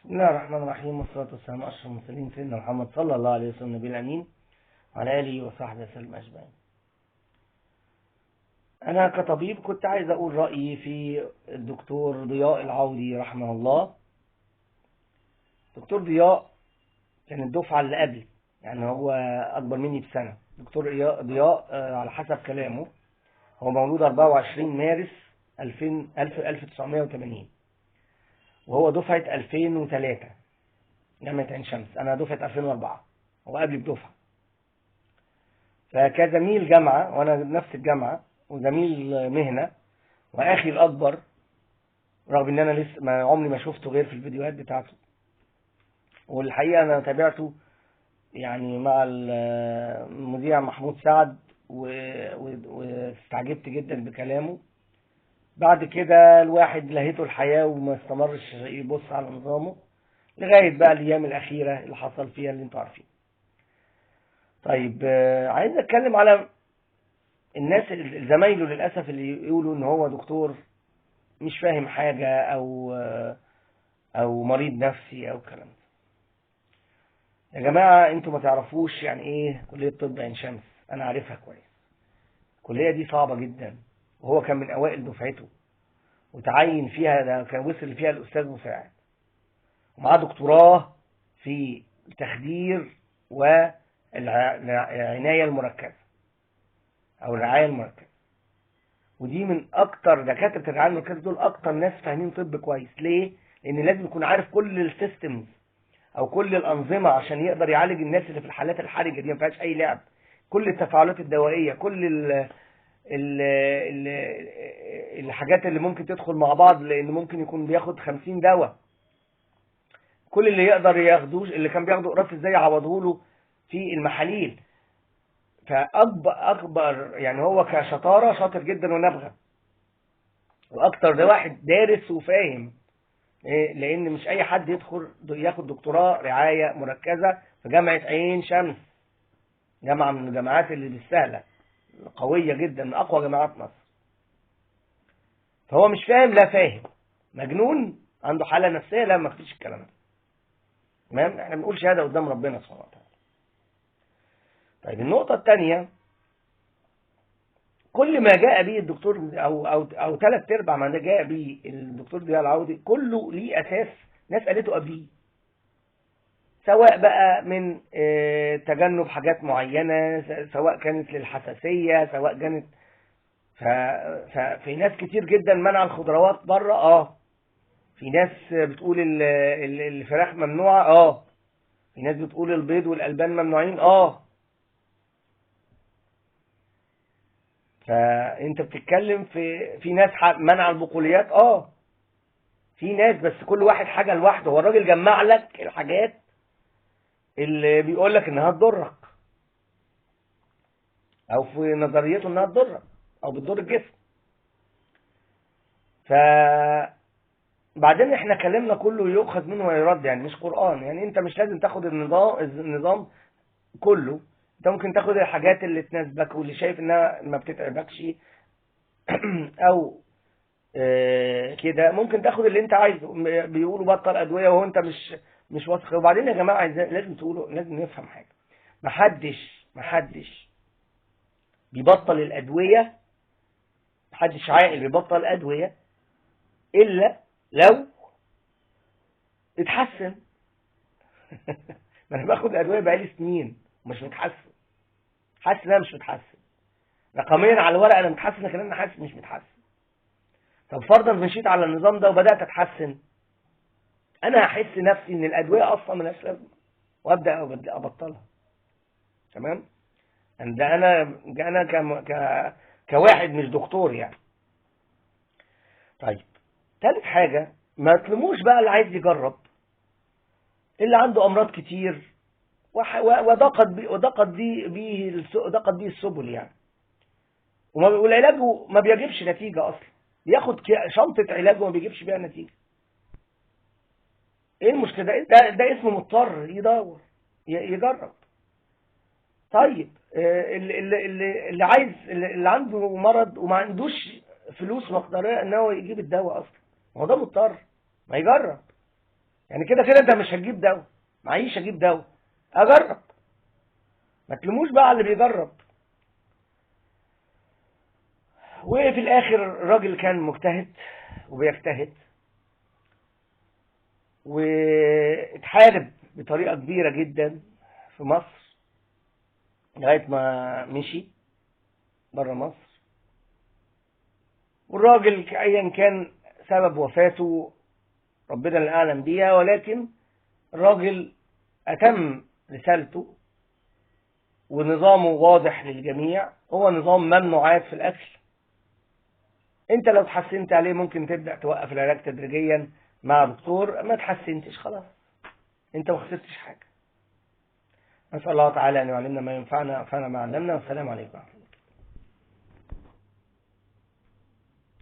بسم الله الرحمن الرحيم، والصلاة والسلام على أشرف المرسلين سيدنا محمد صلى الله عليه وسلم النبي الأمين وعلى آله وصحبه وسلم أجمعين. أنا كطبيب كنت عايز أقول رأيي في الدكتور ضياء العودي رحمه الله. دكتور ضياء كان الدفعة اللي قبلي، يعني هو أكبر مني بسنة. دكتور ضياء على حسب كلامه هو مولود 24 مارس 1980، وهو دفعة 2003 جامعة عين شمس. أنا دفعة 2004، هو قبلي بدفعة. فكزميل جامعة، وأنا نفس الجامعة، وزميل مهنة، وأخي الأكبر، رغم إن أنا لسه ما عمري ما شفته غير في الفيديوهات بتاعته. والحقيقة أنا تابعته يعني مع المذيع محمود سعد، واستعجبت جدا بكلامه. بعد كده الواحد لهيته الحياة وما استمرش يبص على نظامه لغاية بقى الأيام الأخيرة اللي حصل فيها اللي انتوا عارفين. طيب، عايز أتكلم على الناس زمايله للأسف اللي يقولوا إن هو دكتور مش فاهم حاجة أو مريض نفسي أو كلام ده. يا جماعة انتوا ما تعرفوش يعني إيه كلية طب عين شمس. أنا عارفها كويس. الكلية دي صعبة جدا، وهو كان من أوائل دفعته وتعين فيها، ده كان وصل فيها الأستاذ مساعد، ومعاه دكتوراه في التخدير والعناية المركزة أو الرعاية المركزة. ودي من أكتر دكاترة الرعاية المركزة، دول أكتر ناس فاهمين طب كويس. ليه؟ لأن لازم يكون عارف كل السيستمز أو كل الأنظمة عشان يقدر يعالج الناس اللي في الحالات الحرجة دي، ما فيهاش أي لعب. كل التفاعلات الدوائية، كل ال ال الحاجات اللي ممكن تدخل مع بعض، لأن ممكن يكون بياخد 50 دواء. كل اللي يقدر ياخدوش، اللي كان بياخده قراص ازاي يعوضه له في المحاليل. فأكبر يعني هو كشطارة شاطر جدا ونبغى، وأكتر ده واحد دارس وفاهم. لأن مش أي حد يدخل ياخد دكتوراه رعاية مركزة في جامعة عين شمس، جامعة من الجامعات اللي بالسهلة قوية جدا، من أقوى جامعات مصر. فهو مش فاهم، لا فاهم، مجنون، عنده حالة نفسية، لا ما فيش الكلام ده. تمام، احنا بنقول شهادة قدام ربنا سبحانه وتعالى. طيب، النقطة الثانية، كل ما جاء به الدكتور او ثلاث ارباع ما جاء به الدكتور ضياء العودي كله ليه اساس ناس قالته قبليه، سواء بقى من تجنب حاجات معينة، سواء كانت للحساسية، سواء كانت ففي ناس كتير جدا منع الخضروات بره. في ناس بتقول الفراخ ممنوعة. في ناس بتقول البيض والألبان ممنوعين. فانت بتتكلم في ناس منع البقوليات. في ناس، بس كل واحد حاجة لوحده. هو الراجل جمع لك الحاجات اللي بيقول لك انها تضرك، او في نظريته انها تضرك او بتضر الجسم. بعدين احنا كلامنا كله يؤخذ منه ويرد، يعني مش قرآن. يعني انت مش لازم تاخد النظام كله. انت ممكن تاخد الحاجات اللي تناسبك واللي شايف انها ما بتتعبكش او كده. ممكن تاخد اللي انت عايزه. بيقولوا بطل ادويه وهو انت مش واثق. وبعدين يا جماعه لازم نفهم حاجه. محدش بيبطل الادويه، محدش عاقل بيبطل الادويه الا لو اتحسن. ما انا باخد ادويه بقالي سنين ومش متحسن. حاسس ان انا مش متحسن رقميا على الورق، انا متحسن، لكن انا حاسس مش متحسن. طب فرضا مشيت على النظام ده وبدات اتحسن، انا هحس نفسي ان الادويه اصلا ملهاش لازمه وابدا ابطلها. تمام. ده انا كواحد مش دكتور يعني. طيب، ثالث حاجه، ما تلموش بقى اللي عايز يجرب، اللي عنده امراض كتير ضاقت بيه السبل يعني، والعلاج ما بيجيبش نتيجه اصلا. بياخد شنطه علاج وما بيجيبش بيها نتيجه. ايه المشكله؟ ده اسمه مضطر يدور يجرب. طيب، اللي عايز، اللي عنده مرض وما عندوش فلوس مقدرة ان هو يجيب الدواء اصلا، ما هو ده مضطر، ما يجرب. يعني كده كده انت مش هتجيب دواء، معيش اجيب دواء، اجرب. ما تلموش بقى على اللي بيجرب. وفي الاخر الراجل كان مجتهد وبيجتهد، واتحارب بطريقة كبيرة جدا في مصر لغاية ما مشي بره مصر. والراجل ايا كان سبب وفاته ربنا اللي اعلم بيها، ولكن الراجل اتم رسالته، ونظامه واضح للجميع، هو نظام ممنوعات في الاكل. انت لو تحسنت عليه ممكن تبدأ توقف العلاج تدريجيا مع دكتور، ما تحسنتش خلاص انت ما خسرتش حاجة. نسأل الله تعالى ان يعلمنا ما ينفعنا وينفعنا ما علمنا، والسلام عليكم.